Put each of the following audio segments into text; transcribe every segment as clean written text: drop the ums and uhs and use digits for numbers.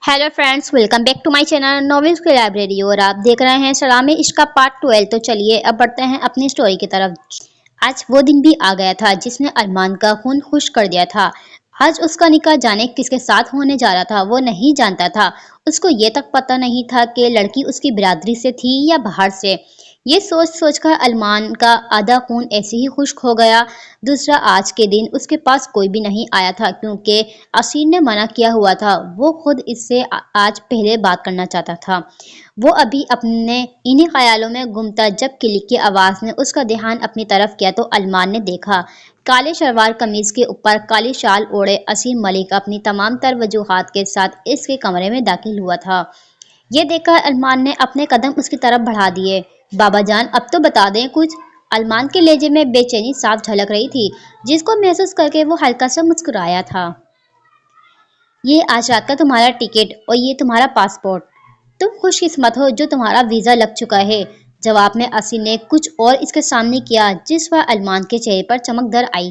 Hello friends, welcome back to my channel novels की library. और आप देख रहे हैं सलामी इश्क का पार्ट 12। तो चलिए अब बढ़ते हैं अपनी स्टोरी की तरफ। आज वो दिन भी आ गया था जिसने अरमान का खून खुश कर दिया था। आज उसका निकाह जाने किसके साथ होने जा रहा था वो नहीं जानता था। उसको ये तक पता नहीं था कि लड़की उसकी बिरादरी से थी या बाहर से। ये सोच सोच कर अरमान का आधा खून ऐसे ही खुश्क हो गया। दूसरा, आज के दिन उसके पास कोई भी नहीं आया था क्योंकि असीर ने मना किया हुआ था। वो खुद इससे आज पहले बात करना चाहता था। वो अभी अपने इन्हीं ख्यालों में गुम था जब किलिक की आवाज़ ने उसका ध्यान अपनी तरफ किया तो अरमान ने देखा काले शलवार कमीज के ऊपर काली शाल ओढ़े असीर मलिक अपनी तमाम तर वजूहात के साथ इसके कमरे में दाखिल हुआ था। ये देखकर अरमान ने अपने कदम उसकी तरफ बढ़ा दिए। बाबा जान, अब तो बता दें कुछ। अरमान के लहजे में बेचैनी साफ झलक रही थी, जिसको महसूस करके वो हल्का सा मुस्कुराया था। ये आज रात का तुम्हारा टिकट और ये तुम्हारा पासपोर्ट। तुम खुशकिस्मत हो जो तुम्हारा वीजा लग चुका है। जवाब में असीर ने कुछ और इसके सामने किया जिस पर अरमान के चेहरे पर चमक दर आई।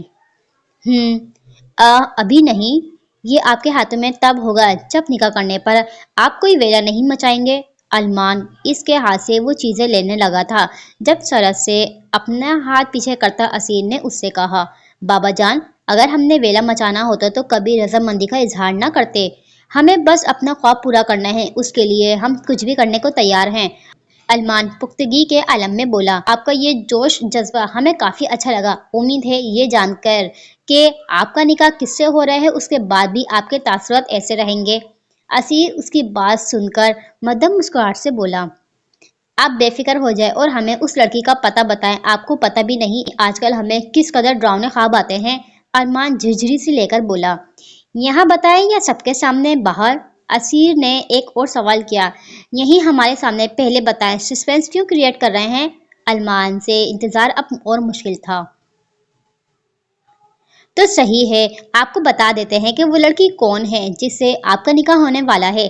अभी नहीं। ये आपके हाथों में तब होगा जब निकाह करने पर आप कोई वेला नहीं मचाएंगे। अरमान इसके हाथ से वो चीजें लेने लगा था जब सरहद से अपना हाथ पीछे करता असीर ने उससे कहा, बाबा जान, अगर हमने वेला मचाना होता तो कभी रजामंदी का इजहार ना करते। हमें बस अपना ख्वाब पूरा करना है, उसके लिए हम कुछ भी करने को तैयार हैं। अरमान पुख्तगी के आलम में बोला, आपका ये जोश जज्बा हमें काफी अच्छा लगा। उम्मीद है ये जानकर कि आपका निकाह किससे हो रहा है उसके बाद भी आपके तासुरात ऐसे रहेंगे। असीर उसकी बात सुनकर मध्यम मुस्कुराहट से बोला, आप बेफिक्र हो जाए और हमें उस लड़की का पता बताएं। आपको पता भी नहीं आजकल हमें किस कदर डरावने ख्वाब आते हैं। अरमान झिझरी सी लेकर बोला, यहाँ बताएं या सबके सामने बाहर? असीर ने एक और सवाल किया। यही हमारे सामने, पहले बताएं, सस्पेंस क्यों क्रिएट कर रहे हैं? अरमान से इंतजार अब और मुश्किल था। तो सही है, आपको बता देते हैं कि वो लड़की कौन है जिससे आपका निकाह होने वाला है।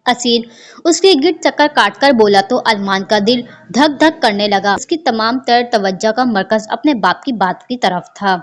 असीर उसके गिर्द चक्कर काटकर बोला तो अरमान का दिल धक धक करने लगा। उसकी तमाम तर तवज्जो का मरकज अपने बाप की बात की तरफ था।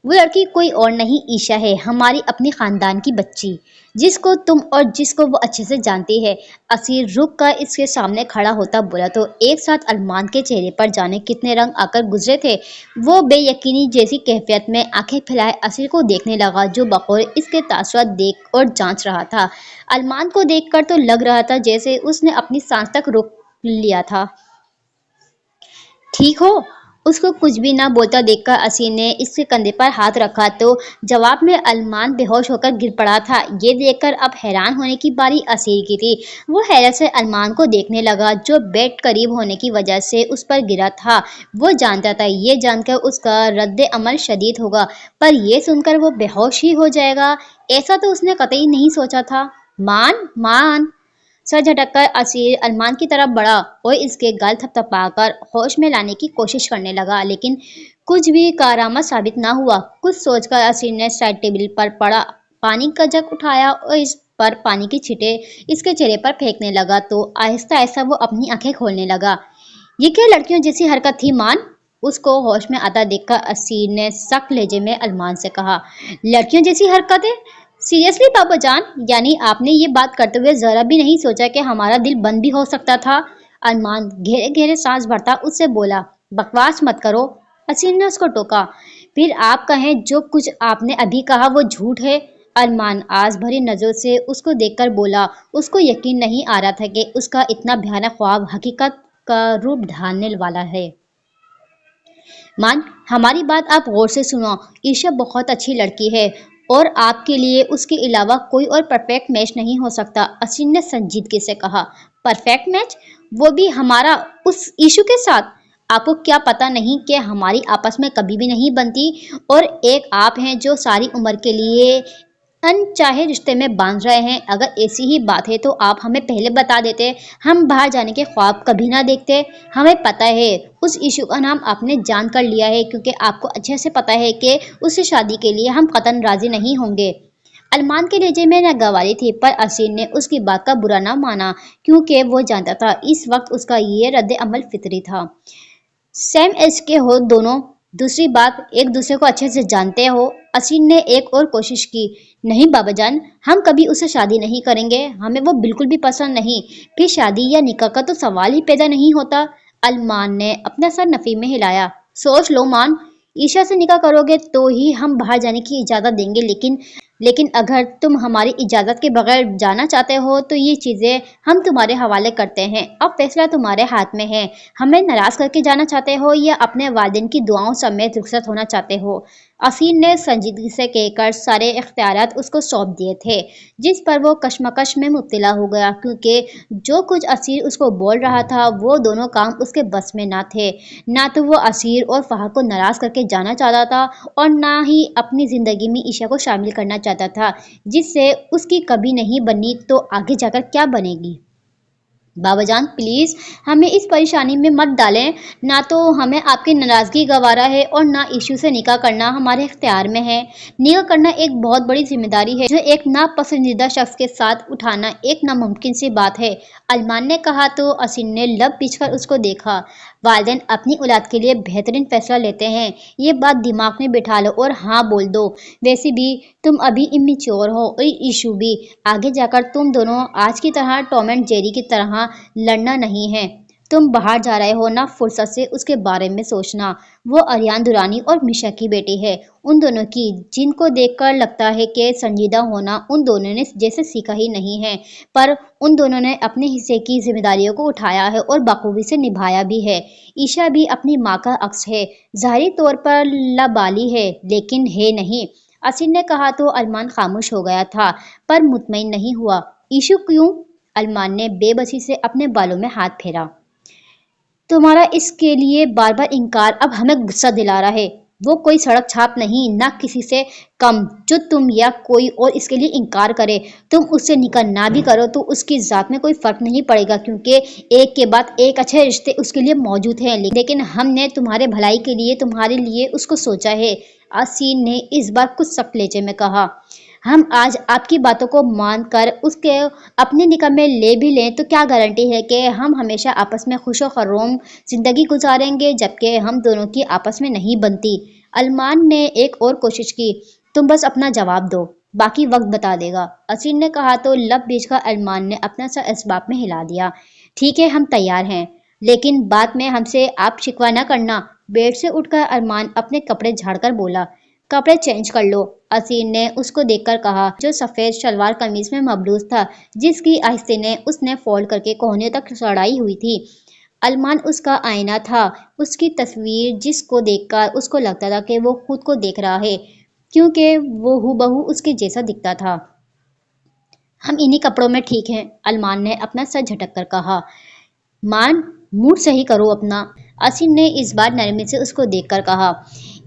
वो लड़की कोई और नहीं, ईशा है, हमारी अपनी खानदान की बच्ची, जिसको तुम और जिसको वो अच्छे से जानती है। असीर रुक कर इसके सामने खड़ा होता बोला तो एक साथ अरमान के चेहरे पर जाने कितने रंग आकर गुजरे थे। वो बेयकीनी जैसी कैफियत में आंखें फैलाए असीर को देखने लगा जो बखौर इसके तासुरात देख और जांच रहा था। अरमान को देखकर तो लग रहा था जैसे उसने अपनी सांस तक रोक लिया था। ठीक हो? उसको कुछ भी ना बोलता देखकर असीर ने इसके कंधे पर हाथ रखा तो जवाब में अरमान बेहोश होकर गिर पड़ा था। ये देखकर अब हैरान होने की बारी असीर की थी। वो हैरत से अरमान को देखने लगा जो बेड करीब होने की वजह से उस पर गिरा था। वो जानता था ये जानकर उसका रद्द अमल शदीद होगा, पर यह सुनकर वो बेहोश ही हो जाएगा ऐसा तो उसने कतई नहीं सोचा था। मान मान सर झटककर असीर अरमान की तरफ बढ़ा और इसके गाल थपथपाकर होश में लाने की कोशिश करने लगा, लेकिन कुछ भी कारामद साबित ना हुआ। कुछ सोचकर असीर ने साइड टेबल पर पड़ा पानी का जग उठाया और इस पर पानी की छींटे इसके चेहरे पर फेंकने लगा तो आहिस्ता आहिस्ता वो अपनी आंखें खोलने लगा। ये क्या लड़कियों जैसी हरकत थी मान? उसको होश में आता देखकर असीर ने सख्त लहजे में अरमान से कहा, लड़कियों जैसी हरकतें? सीरियसली पापा जान, यानी आपने ये बात करते हुए जरा भी नहीं सोचा कि हमारा दिल बंद भी हो सकता था? अरमान घेरे घेरे सांस भरता उससे बोला, बकवास मत करो। असीर ने उसको टोका, फिर आप कहें जो कुछ आपने अभी कहा वो झूठ है। अरमान आस भरी नजरों से उसको देखकर बोला। उसको यकीन नहीं आ रहा था कि उसका इतना भयानक ख्वाब हकीकत का रूप धारने वाला है। मान, हमारी बात आप गौर से सुनो। ईशा बहुत अच्छी लड़की है और आपके लिए उसके अलावा कोई और परफेक्ट मैच नहीं हो सकता। असीर ने संजीदगी से कहा, परफेक्ट मैच? वो भी हमारा उस ईशू के साथ? आपको क्या पता नहीं कि हमारी आपस में कभी भी नहीं बनती और एक आप हैं जो सारी उम्र के लिए अनचाहे रिश्ते में बांध रहे हैं। अगर ऐसी ही बात है तो आप हमें पहले बता देते, हम बाहर जाने के ख्वाब कभी ना देखते। हमें पता है उस इशू का नाम आपने जान कर लिया है क्योंकि आपको अच्छे से पता है कि उससे शादी के लिए हम कतन राजी नहीं होंगे। अरमान के लहजे में नागवारी थी, पर असीर ने उसकी बात का बुरा ना माना क्योंकि वो जानता था इस वक्त उसका ये रद्द अमल फितरी था। सेम एज के हो दोनों, दूसरी बात, एक दूसरे को अच्छे से जानते हो। असीन ने एक और कोशिश की। नहीं बाबा जान, हम कभी उससे शादी नहीं करेंगे, हमें वो बिल्कुल भी पसंद नहीं। फिर शादी या निकाह का तो सवाल ही पैदा नहीं होता। अरमान ने अपना सर नफी में हिलाया। सोच लो मान, ईशा से निकाह करोगे तो ही हम बाहर जाने की इजाजत देंगे, लेकिन अगर तुम हमारी इजाजत के बगैर जाना चाहते हो तो ये चीजें हम तुम्हारे हवाले करते हैं। अब फैसला तुम्हारे हाथ में है। हमें नाराज करके जाना चाहते हो या अपने वालिदैन की दुआओं समेत रुखसत होना चाहते हो। असीन ने संजीदगी से कहकर सारे इख्तियारात उसको सौंप दिए थे, जिस पर वो कशमकश में मुब्तला हो गया, क्योंकि जो कुछ असीर उसको बोल रहा था वो दोनों काम उसके बस में ना थे। ना तो वो असीर और फहद को नाराज करके जाना चाहता था और ना ही अपनी जिंदगी में ईशा को शामिल करना चाहता था, जिससे उसकी कभी नहीं बनी तो आगे जाकर क्या बनेगी। बाबा जान प्लीज हमें इस परेशानी में मत डालें। ना तो हमें आपकी नाराजगी गवारा है और ना इशू से निकाह करना हमारे इख्तियार में है। निकाह करना एक बहुत बड़ी जिम्मेदारी है जो एक नापसंदीदा शख्स के साथ उठाना एक नामुमकिन सी बात है। अरमान ने कहा तो असीन ने लब खींचकर उसको देखा। वालिदैन अपनी औलाद के लिए बेहतरीन फैसला लेते हैं, ये बात दिमाग में बिठा लो और हाँ बोल दो। वैसे भी तुम अभी इमेच्योर हो और इशू भी। आगे जाकर तुम दोनों आज की तरह टॉम एंड जेरी की तरह लड़ना नहीं है। तुम बाहर जा रहे हो ना, फुर्सत से उसके बारे में सोचना। वो अरियान दुरानी और मिशा की बेटी है, उन दोनों की, जिनको देखकर लगता है कि संजीदा होना उन दोनों ने जैसे सीखा ही नहीं है, पर उन दोनों ने अपने हिस्से की जिम्मेदारियों को उठाया है और बखूबी से निभाया भी है। ईशा भी अपनी माँ का अक्स है, ज़ाहिरी तौर पर लाबाली है लेकिन है नहीं। असीन ने कहा तो अरमान खामोश हो गया था, पर मुतमईन नहीं हुआ। ईशू क्यों? अरमान ने बेबसी से अपने बालों में हाथ फेरा। तुम्हारा इसके लिए बार बार इनकार अब हमें गुस्सा दिला रहा है। वो कोई सड़क छाप नहीं, ना किसी से कम। जो तुम या कोई और इसके लिए इनकार करे, तुम उससे निकाह ना भी करो तो उसकी जात में कोई फर्क नहीं पड़ेगा, क्योंकि एक के बाद एक अच्छे रिश्ते उसके लिए मौजूद हैं। लेकिन हमने तुम्हारे भलाई के लिए तुम्हारे लिए उसको सोचा है। आसीन ने इस बार कुछ सख्त लहजे में कहा। हम आज आपकी बातों को मान कर उसके अपने निकाह में ले भी लें तो क्या गारंटी है कि हम हमेशा आपस में खुश और खर्रोम जिंदगी गुजारेंगे, जबकि हम दोनों की आपस में नहीं बनती। अरमान ने एक और कोशिश की। तुम बस अपना जवाब दो, बाकी वक्त बता देगा। असीन ने कहा तो लब बेचकर अरमान ने अपना सर इसबाब में हिला दिया। ठीक है, हम तैयार हैं, लेकिन बाद में हमसे आप शिकवा न करना। बेड से उठकर अरमान अपने कपड़े झाड़कर बोला। कपड़े चेंज कर लो, असीन ने उसको देखकर कहा, जो सफ़ेद शलवार कमीज में मबलूस था, जिसकी आहिस्ते ने उसने फोल्ड करके कोहने तक चढ़ाई हुई थी। अरमान उसका आईना था, उसकी तस्वीर जिसको देखकर उसको लगता था कि वो खुद को देख रहा है, क्योंकि वो हूबहू उसके जैसा दिखता था। हम इन्हीं कपड़ों में ठीक हैं, अरमान ने अपना सर झटक कर कहा। मान, मूड सही करो अपना, असीन ने इस बार नरमी से उसको देखकर कहा।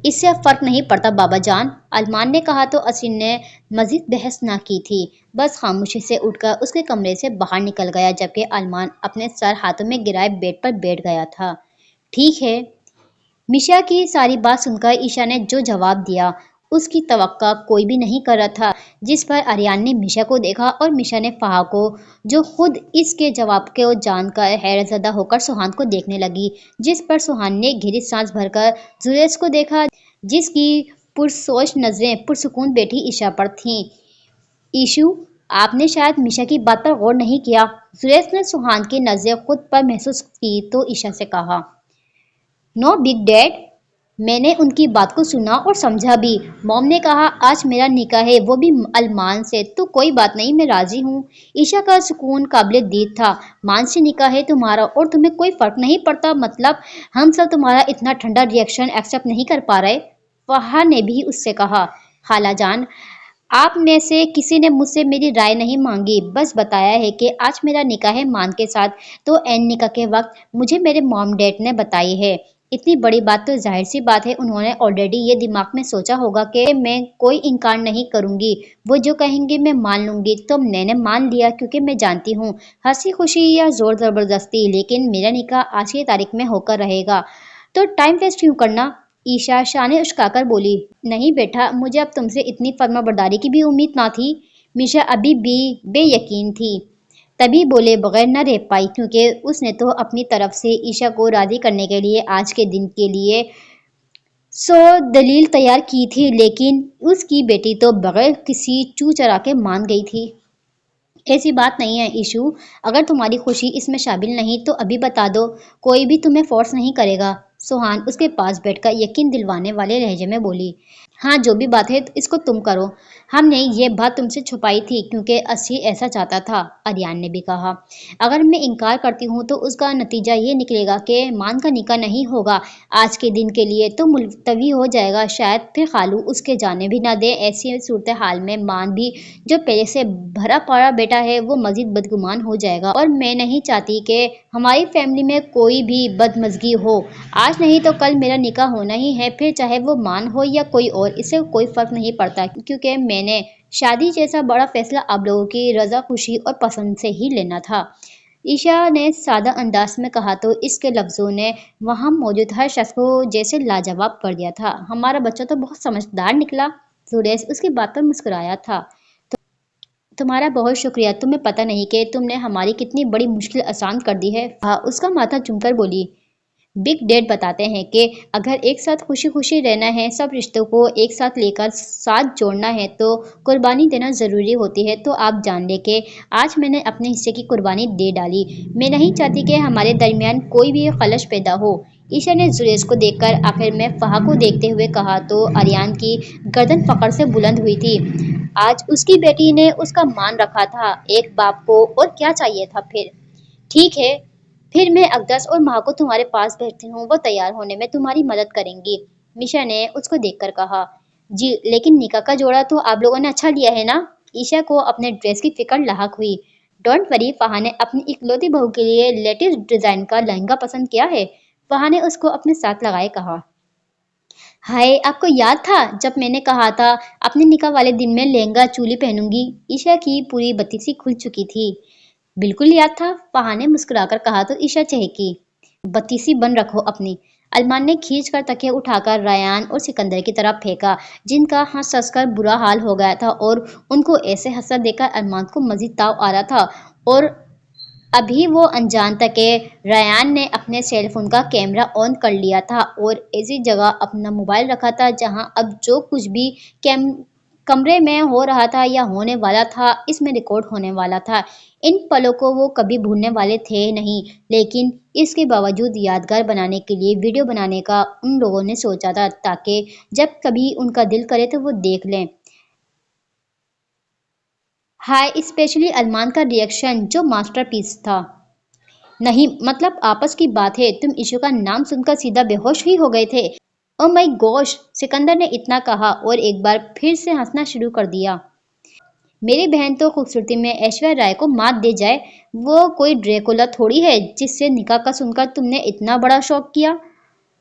इससे अब फर्क नहीं पड़ता बाबा जान, अरमान ने कहा तो असीन ने मजीद बहस ना की थी, बस खामोशी से उठकर उसके कमरे से बाहर निकल गया, जबकि अरमान अपने सर हाथों में गिराए बेड पर बैठ गया था। ठीक है। मिशा की सारी बात सुनकर ईशा ने जो जवाब दिया उसकी तवक्का कोई भी नहीं कर रहा था, जिस पर आर्यन ने मिशा को देखा और मिशा ने फहा को, जो खुद इसके जवाब को जानकर हैरतज़दा होकर सुहान को देखने लगी, जिस पर सुहान ने गहरी सांस भरकर जुरैज को देखा, जिसकी पुरसोच नजरें पुरसुकून बैठी ईशा पर थीं। ईशू, आपने शायद मिशा की बात पर गौर नहीं किया। जुरैज ने सुहान की नजरें खुद पर महसूस की तो ईशा से कहा। नो बिग डैड, मैंने उनकी बात को सुना और समझा भी। मॉम ने कहा आज मेरा निकाह है, वो भी अरमान से, तो कोई बात नहीं, मैं राजी हूँ। ईशा का सुकून काबिले दीद था। मान से निकाह है तुम्हारा और तुम्हें कोई फर्क नहीं पड़ता, मतलब हम सब तुम्हारा इतना ठंडा रिएक्शन एक्सेप्ट नहीं कर पा रहे। फहा ने भी उससे कहा। खाला जान, आप में से किसी ने मुझसे मेरी राय नहीं मांगी, बस बताया है कि आज मेरा निकाह है मान के साथ, तो एन निकाह के वक्त मुझे मेरे मॉम डैड ने बताई है। इतनी बड़ी बात तो जाहिर सी बात है उन्होंने ऑलरेडी ये दिमाग में सोचा होगा कि मैं कोई इनकार नहीं करूंगी, वो जो कहेंगे मैं मान लूंगी। तो मैंने मान लिया क्योंकि मैं जानती हूँ, हंसी खुशी या जोर जबरदस्ती, लेकिन मेरा निकाह आज की तारीख में होकर रहेगा, तो टाइम वेस्ट क्यों करना। ईशा शाने उचकाकर बोली। नहीं बेटा, मुझे अब तुमसे इतनी फर्माबरदारी की भी उम्मीद ना थी। मिशा अभी भी बेयकीन थी, तभी बोले बगैर न रह पाई, क्योंकि उसने तो अपनी तरफ से ईशा को राजी करने के लिए आज के दिन के लिए सो दलील तैयार की थी, लेकिन उसकी बेटी तो बगैर किसी चू चरा के मान गई थी। ऐसी बात नहीं है ईशु, अगर तुम्हारी खुशी इसमें शामिल नहीं तो अभी बता दो, कोई भी तुम्हें फोर्स नहीं करेगा। सुहान उसके पास बैठकर यकीन दिलवाने वाले लहजे में बोली। हाँ, जो भी बात है इसको तुम करो। हमने ये बात तुमसे छुपाई थी क्योंकि असी ऐसा चाहता था, आर्यन ने भी कहा। अगर मैं इनकार करती हूँ तो उसका नतीजा ये निकलेगा कि मान का निकाह नहीं होगा। आज के दिन के लिए तो मुलतवी हो जाएगा, शायद फिर खालू उसके जाने भी ना दे। ऐसी सूरत हाल में मान भी, जो पहले से भरा पड़ा बेटा है, वो मजीद बदगुमान हो जाएगा और मैं नहीं चाहती कि हमारी फैमिली में कोई भी बदमजगी हो। आज नहीं तो कल मेरा निकाह होना ही है, फिर चाहे वो मान हो या कोई और, इससे कोई फर्क नहीं पड़ता क्योंकि मैंने शादी जैसा बड़ा फैसला आप लोगों की रजा खुशी और पसंद से ही लेना था। ईशा ने सादा अंदाज में कहा तो इसके लफ्जों ने वहां मौजूद हर शख्स को जैसे लाजवाब कर दिया था। हमारा बच्चा तो बहुत समझदार निकला। सुरेश उसकी बात पर मुस्कुराया था। तुम्हारा बहुत शुक्रिया, तुम्हें पता नहीं कि तुमने हमारी कितनी बड़ी मुश्किल आसान कर दी है। हाँ, उसका माथा चूमकर बोली। बिग डैड बताते हैं कि अगर एक साथ खुशी खुशी रहना है, सब रिश्तों को एक साथ लेकर साथ जोड़ना है तो कुर्बानी देना ज़रूरी होती है। तो आप जान ले कि आज मैंने अपने हिस्से की कुर्बानी दे डाली। मैं नहीं चाहती कि हमारे दरमियान कोई भी खलश पैदा हो। ईशा ने जुरेज को देखकर आखिर में फहा को देखते हुए कहा तो आर्यन की गर्दन फखर से बुलंद हुई थी। आज उसकी बेटी ने उसका मान रखा था, एक बाप को और क्या चाहिए था फिर। ठीक है, फिर मैं अकदस और माँ को तुम्हारे पास भेजती हूँ, वो तैयार होने में तुम्हारी मदद करेंगी। मिशा ने उसको देखकर कहा। जी, लेकिन निकाह का जोड़ा तो आप लोगों ने अच्छा लिया है ना। ईशा को अपने ड्रेस की फिक्र लाहक हुई। डोंट वरी, फहा ने अपनी इकलौती बहू के लिए लेटेस्ट डिजाइन का लहंगा पसंद किया है। फहा ने उसको अपने साथ लगाए कहा। हाय, आपको याद था जब मैंने कहा था अपने निकाह वाले दिन में लहंगा चोली पहनूंगी। ईशा की पूरी बत्ती सी खुल चुकी थी। बिल्कुल याद था, फहा ने मुस्कुराकर कहा तो ईशा चहकी। बत्ती सी बन रखो अपनी। अरमान ने खींच कर तकिया उठाकर रायान और सिकंदर की तरफ फेंका, जिनका हंस हंस कर बुरा हाल हो गया था और उनको ऐसे हंसता देखकर अरमान को मजीद ताव आ रहा था। और अभी वो अनजान था कि रायान ने अपने सेल फोन का कैमरा ऑन कर लिया था और ऐसी जगह अपना मोबाइल रखा था जहां अब जो कुछ भी कैम कमरे में हो रहा था या होने वाला था, इसमें रिकॉर्ड होने वाला था। इन पलों को वो कभी भूलने वाले थे नहीं, लेकिन इसके बावजूद यादगार बनाने के लिए वीडियो बनाने का उन लोगों ने सोचा था ताकि जब कभी उनका दिल करे तो वो देख लें। हाय, स्पेशली अरमान का रिएक्शन जो मास्टरपीस था। नहीं, मतलब आपस की बात है, तुम ईशू का नाम सुनकर सीधा बेहोश ही हो गए थे। ओ माय गॉश, सिकंदर ने इतना कहा और एक बार फिर से हंसना शुरू कर दिया। मेरी बहन तो खूबसूरती में ऐश्वर्या राय को मात दे जाए, वो कोई ड्रेकुला थोड़ी है जिससे निकाह का सुनकर तुमने इतना बड़ा शौक किया।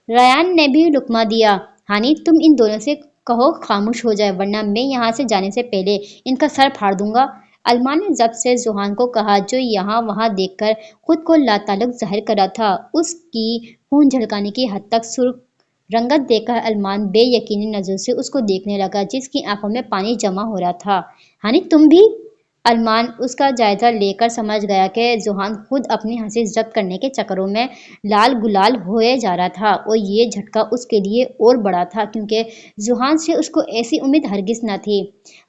रायान ने भी लुकमा दिया। हानी, तुम इन दोनों से कहो खामोश हो जाए, वरना मैं यहाँ से जाने से पहले इनका सर फाड़ दूंगा। अल्मा ने जब से जुहान को कहा, जो यहाँ वहाँ देखकर खुद को लाताल्लुक जाहिर करा था। उसकी खून झलकाने की हद तक सुर्ख रंगत देखकर अरमान बेयकीनी नजर से उसको देखने लगा, जिसकी आंखों में पानी जमा हो रहा था। हानी, तुम भी? अरमान उसका जायजा लेकर समझ गया कि जुहान खुद अपनी हंसी जब्त करने के चक्करों में लाल गुलाल होए जा रहा था और ये झटका उसके लिए और बड़ा था क्योंकि जुहान से उसको ऐसी उम्मीद हरगिज न थी।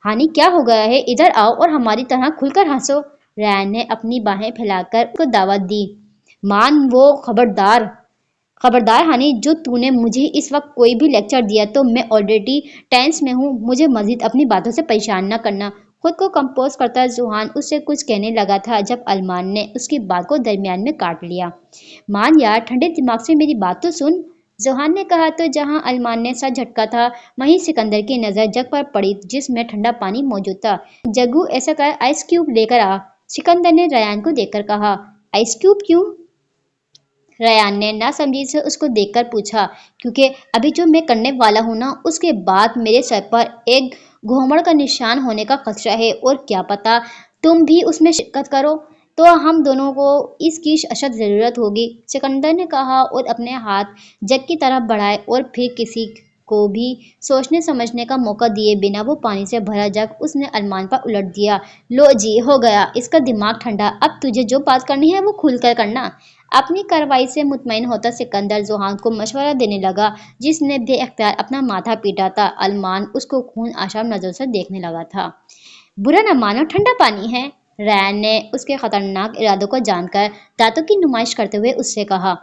हानी, क्या हो गया है? इधर आओ और हमारी तरह खुलकर हंसो। रैन ने अपनी बाहें फैलाकर उसको दावत दी। मान, वो खबरदार। खबरदार हानि, जो तूने मुझे इस वक्त कोई भी लेक्चर दिया तो मैं ऑलरेडी टेंस में हूँ, मुझे मजीद अपनी बातों से परेशान न करना। खुद को कंपोज करता जुहान उससे कुछ कहने लगा था जब अरमान ने उसकी बात को दरमियान में काट लिया। मान यार, ठंडे दिमाग से मेरी बात तो सुन, जुहान ने कहा तो जहां अरमान ने सर झटका था वहीं सिकंदर की नजर जग पर पड़ी जिसमें ठंडा पानी मौजूद था। जग्गू, ऐसा कर आइस क्यूब लेकर आ। सिकंदर ने रयान को देखकर कहा। आइस क्यूब क्यों? रयान ने नासमझी से उसको देखकर पूछा। क्योंकि अभी जो मैं करने वाला हूं ना, उसके बाद मेरे सर पर एक घोंमड़ का निशान होने का खतरा है और क्या पता तुम भी उसमें शिरकत करो तो हम दोनों को इसकी अशद ज़रूरत होगी, सिकंदर ने कहा और अपने हाथ जग की तरफ बढ़ाए और फिर किसी को भी सोचने समझने का मौका दिए बिना वो पानी से भरा जग उसने अरमान पर उलट दिया। लो जी, हो गया इसका दिमाग ठंडा। अब तुझे जो बात करनी है वो खुल कर करना। अपनी कार्रवाई से मुतमईन होता सिकंदर जोहान को मशवरा देने लगा, जिसने बेअख्तियार अपना माथा पीटा था। अरमान उसको खून आशाम नजर से देखने लगा था। बुरा न मानो, ठंडा पानी है। रैन ने उसके खतरनाक इरादों को जानकर दांतों की नुमाइश करते हुए उससे कहा।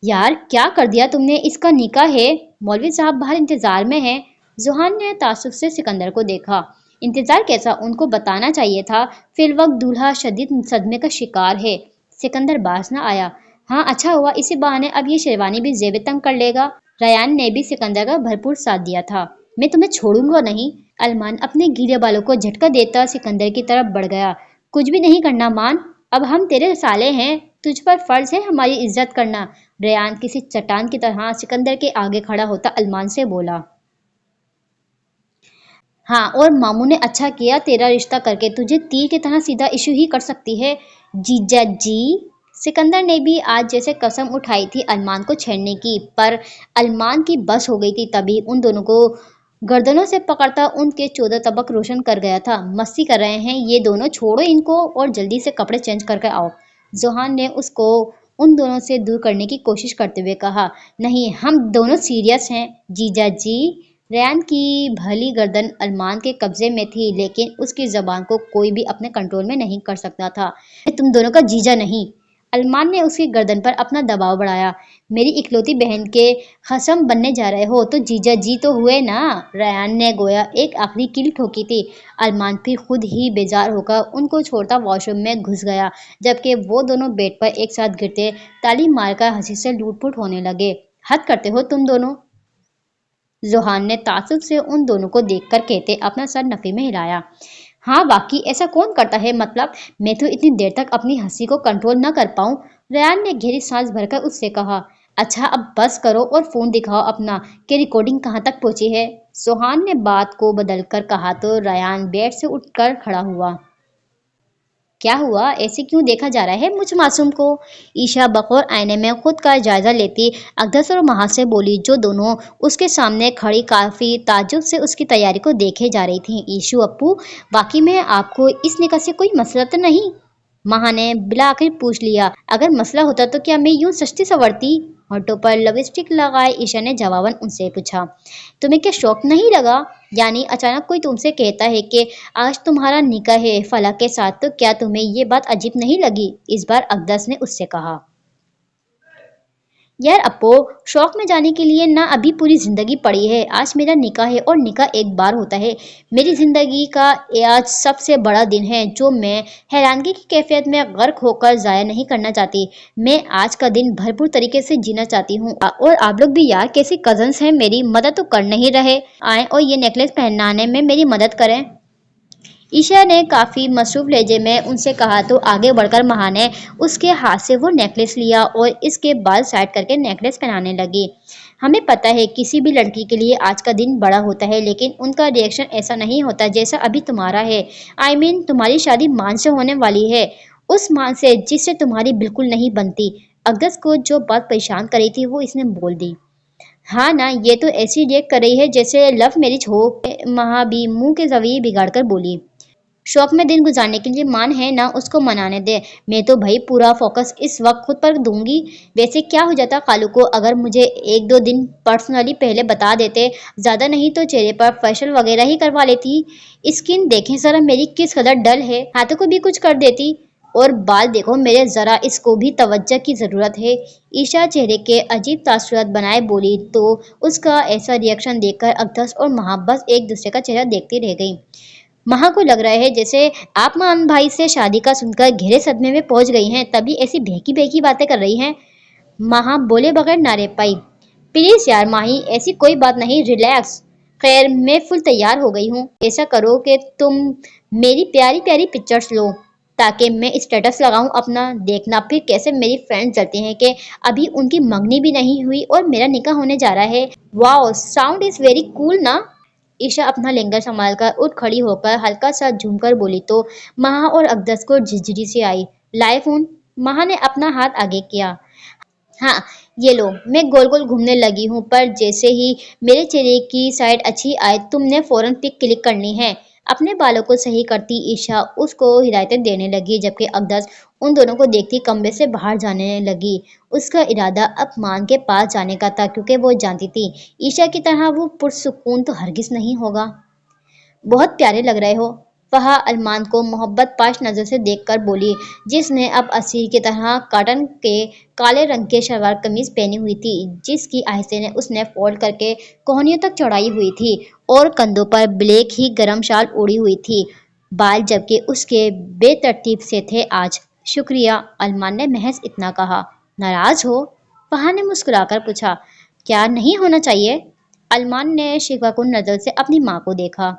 यार क्या कर दिया तुमने, इसका निकाह है। मौलवी साहब बाहर इंतजार में हैं। जुहान ने तासुब से सिकंदर को देखा। इंतजार कैसा, उनको बताना चाहिए था। फिल वक्त दूल्हा शदीद सदमे का शिकार है। सिकंदर बाज न आया। हाँ अच्छा हुआ, इसी बहाने अब ये शेरवानी भी जेब तंग कर लेगा। रयान ने भी सिकंदर का भरपूर साथ दिया था। मैं तुम्हें छोड़ूंगा नहीं। अरमान अपने गीले बालों को झटका देता सिकंदर की तरफ बढ़ गया। कुछ भी नहीं करना मान, अब हम तेरे साले हैं, तुझ पर फर्ज है हमारी इज्जत करना। रेयान किसी चट्टान की तरह सिकंदर के आगे खड़ा होता अरमान से बोला। हाँ, और मामू ने अच्छा किया तेरा रिश्ता करके, तुझे तीर की तरह सीधा इशू ही कर सकती है। जीजा जी। सिकंदर ने भी आज जैसे कसम उठाई थी अरमान को छेड़ने की, पर अरमान की बस हो गई थी। तभी उन दोनों को गर्दनों से पकड़ता उनके 14 तबक रोशन कर गया था। मस्ती कर रहे हैं ये दोनों, छोड़ो इनको और जल्दी से कपड़े चेंज करके आओ। जोहान ने उसको उन दोनों से दूर करने की कोशिश करते हुए कहा। नहीं, हम दोनों सीरियस हैं जीजा जी। रेयान की भली गर्दन अरमान के कब्जे में थी, लेकिन उसकी जबान को कोई भी अपने कंट्रोल में नहीं कर सकता था। मैं तुम दोनों का जीजा नहीं। अरमान ने उसकी गर्दन पर अपना दबाव बढ़ाया। मेरी इकलौती बहन के खसम बनने जा रहे हो तो जीजा जी तो हुए ना। रेयान ने गोया एक आखिरी कील ठोकी थी। अरमान फिर खुद ही बेजार होकर उनको छोड़ता वॉशरूम में घुस गया, जबकि वो दोनों बेड पर एक साथ गिरते ताली मारकर हंसी से लूटपुट होने लगे। हद करते हो तुम दोनों। जोहान ने तासुब से उन दोनों को देखकर कहते अपना सर नफी में हिलाया। हाँ वाकई ऐसा कौन करता है, मतलब मैं तो इतनी देर तक अपनी हंसी को कंट्रोल न कर पाऊं। रेयान ने गहरी सांस भरकर उससे कहा। अच्छा अब बस करो और फोन दिखाओ अपना कि रिकॉर्डिंग कहाँ तक पहुंची है। सोहान ने बात को बदलकर कहा तो रेयान बेड से उठकर खड़ा हुआ। क्या हुआ, ऐसे क्यों देखा जा रहा है मुझ मासूम को। ईशा बकौर आईने में खुद का जायजा लेती अकदस और महा से बोली, जो दोनों उसके सामने खड़ी काफी ताज्जुब से उसकी तैयारी को देखे जा रही थी। ईशु अप्पू, वाकई में आपको इस निकाह से कोई मसला तो नहीं। महा ने बिला आखिर पूछ लिया। अगर मसला होता तो क्या मैं यूं सस्ती सवरती। होठों पर लिपस्टिक लगाए ईशा ने जवाबन उनसे पूछा। तुम्हें क्या शौक नहीं लगा, यानी अचानक कोई तुमसे कहता है कि आज तुम्हारा निकाह है फला के साथ, तो क्या तुम्हें ये बात अजीब नहीं लगी। इस बार अकदस ने उससे कहा। यार अप्पो, शौक में जाने के लिए ना अभी पूरी जिंदगी पड़ी है। आज मेरा निकाह है और निकाह एक बार होता है। मेरी जिंदगी का ये आज सबसे बड़ा दिन है, जो मैं हैरानगी की कैफियत में गर्क होकर जाया नहीं करना चाहती। मैं आज का दिन भरपूर तरीके से जीना चाहती हूँ। और आप लोग भी यार कैसी कजन्स हैं मेरी, मदद तो कर नहीं रहे, आए और ये नेकलेस पहनाने में मेरी मदद करें। ईशा ने काफी मसरूफ लहजे में उनसे कहा तो आगे बढ़कर महा ने उसके हाथ से वो नेकलेस लिया और इसके बाल साइड करके नेकलेस पहनाने लगी। हमें पता है किसी भी लड़की के लिए आज का दिन बड़ा होता है, लेकिन उनका रिएक्शन ऐसा नहीं होता जैसा अभी तुम्हारा है। आई मीन तुम्हारी शादी मान से होने वाली है, उस मान से जिससे तुम्हारी बिल्कुल नहीं बनती। अगस्त को जो बात परेशान करी थी वो इसने बोल दी। हाँ ना, ये तो ऐसी रिएक्ट कर रही है जैसे लव मैरिज हो। महा भी मुंह के जरिए बिगाड़ कर बोली। शौक में दिन गुजारने के लिए मान है ना, उसको मनाने दे। मैं तो भाई पूरा फोकस इस वक्त खुद पर दूंगी। वैसे क्या हो जाता कालू को अगर मुझे एक दो दिन पर्सनली पहले बता देते, ज्यादा नहीं तो चेहरे पर फेशियल वगैरह ही करवा लेती। स्किन देखें जरा मेरी किस कदर डल है, हाथों को भी कुछ कर देती। और बाल देखो मेरे, जरा इसको भी तवज्जो की जरूरत है। ईशा चेहरे के अजीब तासुरात बनाए बोली तो उसका ऐसा रिएक्शन देखकर अकदस और मोहब्बत एक दूसरे का चेहरा देखती रह गई। महा को लग रहा है जैसे आप मान भाई से शादी का सुनकर गहरे सदमे में पहुंच गई हैं, तभी ऐसी बेहकी बेहकी बातें कर रही हैं। महा बोले बगैर ना रह पाई। प्लीज यार माही, ऐसी कोई बात नहीं, रिलैक्स। खैर मैं फुल तैयार हो गई हूँ। ऐसा करो कि तुम मेरी प्यारी प्यारी पिक्चर्स लो ताकि मैं स्टेटस लगाऊं अपना। देखना फिर कैसे मेरी फ्रेंड्स जलती हैं कि अभी उनकी मंगनी भी नहीं हुई और मेरा निकाह होने जा रहा है। Wow, sound is very cool ना। ईशा अपना लहंगा संभाल कर उठ खड़ी होकर हल्का सा झूमकर बोली तो महा और अकदस को झिझरी सी आई। लाए फोन। महा ने अपना हाथ आगे किया। हाँ, یہ لو میں گول گول گھومنے لگی ہوں، پر جیسے ہی میرے چہرے کی سائڈ اچھی آئے تم نے فوراً پک کلک کرنی ہے۔ اپنے بالوں کو صحیح کرتی عشا اس کو ہدایتیں دینے لگی، جبکہ اقدس ان دونوں کو دیکھتی کمرے سے باہر جانے لگی۔ اس کا ارادہ اب مان کے پاس جانے کا تھا، کیونکہ وہ جانتی تھی عشا کی طرح وہ پرسکون تو ہرگز نہیں ہوگا۔ بہت پیارے لگ رہے ہو، فہا ارمان کو محبت پاش نظر سے دیکھ کر بولی، جس نے اب اسیر کی طرح کاٹن کے کالے رنگ کے شلوار قمیض پہنی ہوئی تھی، جس کی آہستہ نے اس نے فولڈ کر کے کوہنیوں تک چڑھائی ہوئی تھی، اور کندھوں پر بلیک ہی گرم شال اوڑھی ہوئی تھی۔ بال جبکہ اس کے بے ترتیب سے تھے آج۔ شکریہ، ارمان نے محض اتنا کہا۔ ناراض ہو؟ فہا نے مسکرا کر پوچھا۔ کیا نہیں ہونا چاہیے؟ ارمان نے شکوہ کن نظر سے اپنی ماں کو دیکھا۔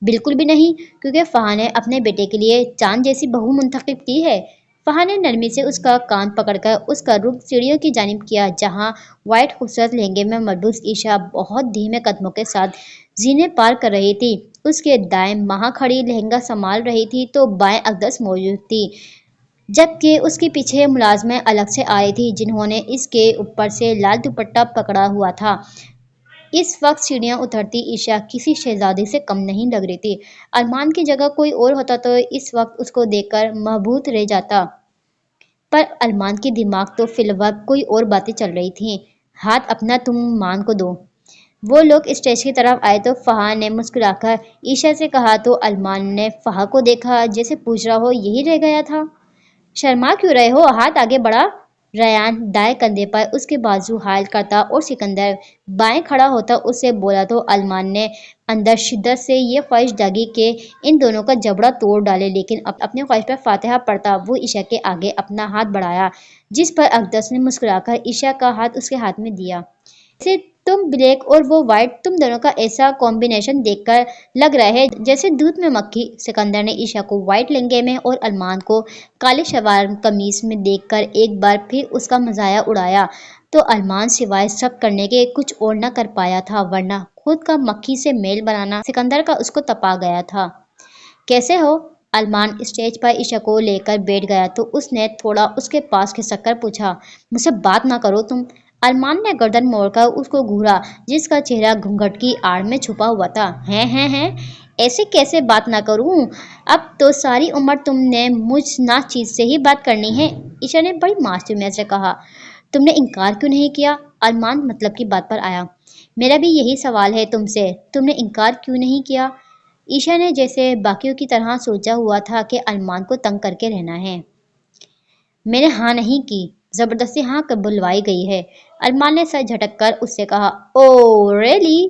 بالکل بھی نہیں، کیونکہ فہا نے اپنے بیٹے کے لیے چاند جیسی بہو منتخب کی ہے۔ فہا نے نرمی سے اس کا کان پکڑ کر اس کا رخ سیڑھیوں کی جانب کیا، جہاں وائٹ خوبصورت لہنگے میں ملبوس عشا بہت دھیمے قدموں کے ساتھ زینے پار کر رہی تھی۔ اس کے دائیں مہا کھڑی لہنگا سنبھال رہی تھی تو بائیں اقدس موجود تھی، جبکہ اس کے پیچھے ملازمیں الگ سے آ رہی تھی، جنہوں نے اس کے اوپر سے لال دوپٹہ پکڑا ہوا تھا۔ اس وقت سیڑھیاں اترتی عشا کسی شہزادی سے کم نہیں لگ رہی تھی۔ ارمان کی جگہ کوئی اور ہوتا تو اس وقت اس کو دیکھ کر مبہوت رہ جاتا، پر ارمان کے دماغ تو فی الوقت کوئی اور باتیں چل رہی تھیں۔ ہاتھ اپنا تم مان کو دو۔ وہ لوگ اسٹیج کی طرف آئے تو فہا نے مسکرا کر عشا سے کہا تو ارمان نے فہا کو دیکھا، جیسے پوچھ رہا ہو یہی رہ گیا تھا؟ شرما کیوں رہے ہو؟ ہاتھ آگے بڑھا۔ ریان دائیں کندھے پر اس کے بازو حائل کرتا اور سکندر بائیں کھڑا ہوتا اس سے بولا تو ارمان نے اندر شدت سے یہ خواہش جاگی کہ ان دونوں کا جبڑا توڑ ڈالے، لیکن اپنی خواہش پر فاتحہ پڑھتا وہ عشا کے آگے اپنا ہاتھ بڑھایا، جس پر اقدس نے مسکرا کر عشا کا ہاتھ اس کے ہاتھ میں دیا۔ جیسے تم بلیک اور وہ وائٹ، تم دونوں کا ایسا کمبینیشن دیکھ کر لگ رہا ہے جیسے دودھ میں مکھی۔ سکندر نے عشا کو وائٹ لہنگے میں اور ارمان کو کالے شلوار قمیص میں دیکھ کر ایک بار پھر اس کا مزاح اڑایا، تو ارمان سوائے سب کرنے کے کچھ اور نہ کر پایا تھا، ورنہ خود کا مکھی سے میل بنانا سکندر کا اس کو تپا گیا تھا۔ کیسے ہو؟ ارمان اسٹیج پر عشا کو لے کر بیٹھ گیا تو اس نے تھوڑا اس کے پاس کھسک کر پوچھا، مجھ سے بات نہ کرو تم؟ ارمان نے گردن موڑ کر اس کو گھورا، جس کا چہرہ گھونگھٹ کی آڑ میں چھپا ہوا تھا۔ ہیں ایسے کیسے بات نہ کروں؟ اب تو ساری عمر تم نے مجھ نا چیز سے ہی بات کرنی ہے، عشا نے بڑی معصومیت سے کہا۔ تم نے انکار کیوں نہیں کیا؟ ارمان مطلب کی بات پر آیا۔ میرا بھی یہی سوال ہے تم سے، تم نے انکار کیوں نہیں کیا؟ عشا نے جیسے باقیوں کی طرح سوچا ہوا تھا کہ ارمان کو تنگ کر کے رہنا ہے۔ میں نے ہاں نہیں کی، زبردستی ہاں بلوائی گئی ہے، ارمان نے سر جھٹک کر اس سے کہا۔ اوہ ریئلی؟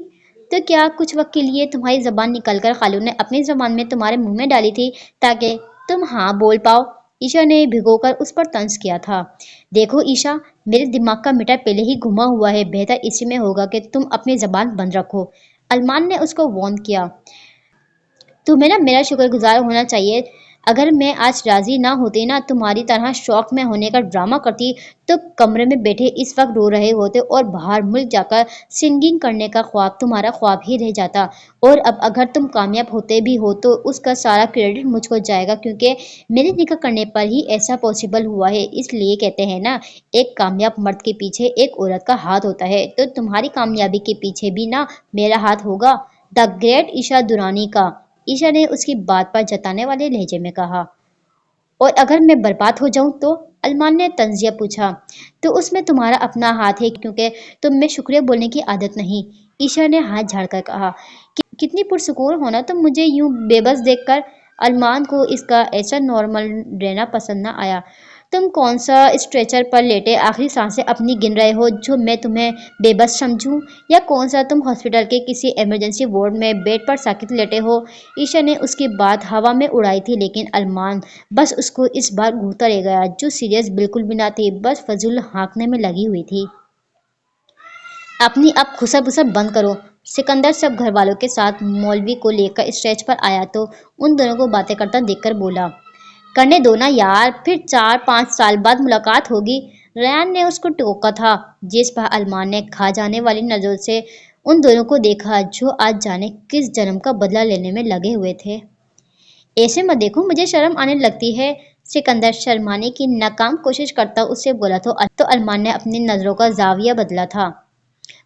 تو کیا کچھ وقت کے لیے تمہاری زبان نکل کر خالو نے اپنی زبان میں تمہارے منہ میں ڈالی تھی تاکہ تم ہاں بول پاؤ؟ عشا نے بھگو کر اس پر طنز کیا تھا۔ دیکھو عشا، میرے دماغ کا میٹر پہلے ہی گھما ہوا ہے، بہتر اسی میں ہوگا کہ تم اپنی زبان بند رکھو، ارمان نے اس کو وارن کیا۔ تمہیں نا میرا شکر گزار ہونا چاہیے، اگر میں آج راضی نہ ہوتی نا تمہاری طرح شوق میں ہونے کا ڈرامہ کرتی تو کمرے میں بیٹھے اس وقت رو رہے ہوتے اور باہر ملک جا کر سنگنگ کرنے کا خواب تمہارا خواب ہی رہ جاتا، اور اب اگر تم کامیاب ہوتے بھی ہو تو اس کا سارا کریڈٹ مجھ کو جائے گا، کیونکہ میرے نکاح کرنے پر ہی ایسا پاسبل ہوا ہے۔ اس لیے کہتے ہیں نا ایک کامیاب مرد کے پیچھے ایک عورت کا ہاتھ ہوتا ہے، تو تمہاری کامیابی کے پیچھے بھی نا میرا ہاتھ ہوگا، دی گریٹ عشا درانی کا، عشا نے اس کی بات پر جتانے والے لہجے میں کہا۔ اور اگر میں برباد ہو جاؤں تو؟ ارمان نے طنزیہ پوچھا۔ تو اس میں تمہارا اپنا ہاتھ ہے، کیونکہ تم میں شکریہ بولنے کی عادت نہیں، عشا نے ہاتھ جھاڑ کر کہا۔ کتنی پرسکون ہونا تم مجھے یوں بے بس دیکھ کر؟ ارمان کو اس کا ایسا نارمل رہنا پسند نہ آیا۔ تم کون سا اسٹریچر پر لیٹے آخری سانسیں اپنی گن رہے ہو جو میں تمہیں بے بس سمجھوں، یا کون سا تم ہاسپٹل کے کسی ایمرجنسی وارڈ میں بیڈ پر ساکت لیٹے ہو؟ عشا نے اس کی بات ہوا میں اڑائی تھی، لیکن ارمان بس اس کو اس بار گھورتا رہ گیا، جو سیریس بالکل بھی نہ تھی، بس فضول ہانکنے میں لگی ہوئی تھی۔ اپنی اب کھسر پسر بند کرو۔ سکندر سب گھر والوں کے ساتھ مولوی کو لے کر اسٹیج پر آیا تو ان دونوں کو باتیں کرتا دیکھ کر بولا، کرنے دو نا یار، پھر 4-5 سال بعد ملاقات ہوگی۔ ریان نے اس کو ٹوکا تھا، جس پر ارمان نے کھا جانے والی نظروں سے ان دونوں کو دیکھا، جو آج جانے کس جرم کا بدلہ لینے میں لگے ہوئے تھے۔ ایسے مت دیکھو، مجھے شرم آنے لگتی ہے، सिकंदर शर्माने की नाकाम कोशिश करता उससे बोला तो अरमान ने अपनी नजरों का जाविया बदला था।